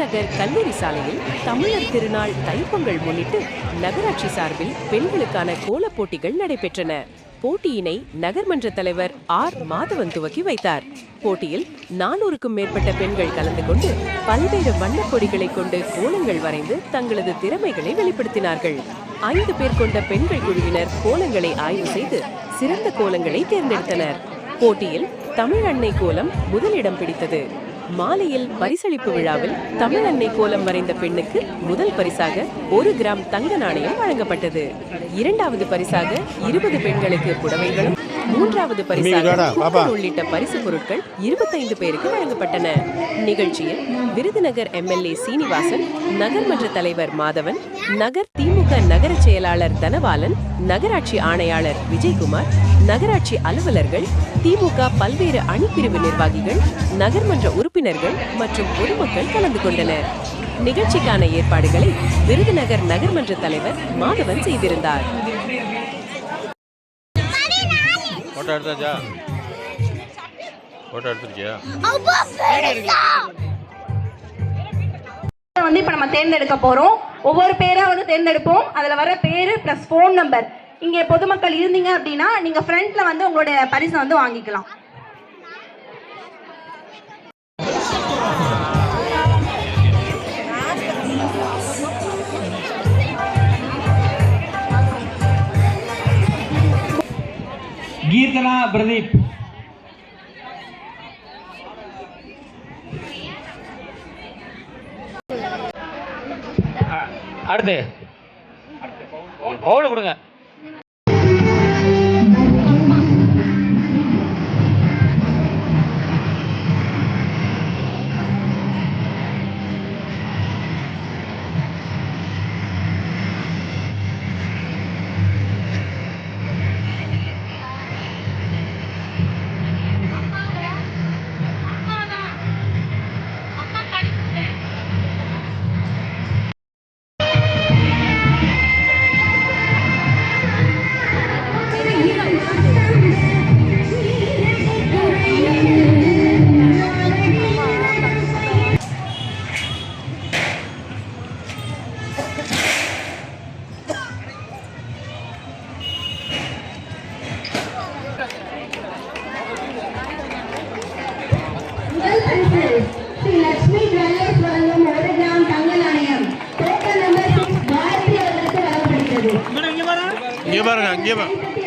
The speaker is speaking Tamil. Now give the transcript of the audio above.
விருதுநகர் கல்லூரி சாலையில் தமிழர் திருநாள் தைப்பொங்கல் முன்னிட்டு நகராட்சி சார்பில் பெண்களுக்கான கோலப் போட்டிகள் நடைபெற்றன. போட்டியினை நகர்மன்ற தலைவர் ஆர் மாதவன் துவக்கி வைத்தார். போட்டியில் 400க்கும் மேற்பட்ட பெண்கள் கலந்து கொண்டு பல்வேறு வண்ணக் கொடிகளை கொண்டு கோலங்கள் வரைந்து தங்களது திறமைகளை வெளிப்படுத்தினார்கள். 5 பேர் கொண்ட பெண்கள் குழுவினர் கோலங்களை ஆய்வு செய்து சிறந்த கோலங்களை தேர்ந்தெடுத்தனர். போட்டியில் தமிழ் அன்னை கோலம் முதலிடம் பிடித்தது. மாலையில் பரிசளிப்பு விழாவில் தமிழ் அன்னை கோலம் வரைந்த பெண்ணுக்கு முதல் பரிசாக 1 கிராம் தங்க நாணயம் வழங்கப்பட்டது. 2வது பரிசாக 20 பெண்களுக்கு புடவைகளும், 3வது பரிசாக உள்ளிட்ட பரிசு பொருட்கள் 25 பேருக்கு வழங்கப்பட்டன. நிகழ்ச்சியில் விருதுநகர் எம்எல்ஏ சீனிவாசன், நகர்மன்ற தலைவர் மாதவன், நகர் திமுக நகர செயலாளர் தனபாலன், நகராட்சி ஆணையாளர் விஜயகுமார், நகராட்சி அலுவலர்கள், திமுக பல்வேறு அணிப்பிரிவு நிர்வாகிகள், நகர்மன்ற உறுப்பினர்கள் மற்றும் பொதுமக்கள் கலந்து கொண்டனர். நிகழ்ச்சிக்கான ஏற்பாடுகளை விருதுநகர் நகர்மன்ற தலைவர் மாதவன் செய்திருந்தார். இப்ப நம்ம தேர்ந்தெடுக்க போறோம். ஒவ்வொரு பேரா தேர்ந்தெடுப்போம். அதுல வர பேரு பிளஸ் போன் நம்பர். இங்கே பொதுமக்கள் இருந்தீங்க அப்படின்னா நீங்க ஃப்ரண்ட்ல உங்களுடைய பரிசு வாங்கிக்கலாம். கீர்த்தனா பிரதீப், அடுத்து ஓடு கொடுங்க. இங்கே பாருங்க, இங்கே பாருங்க.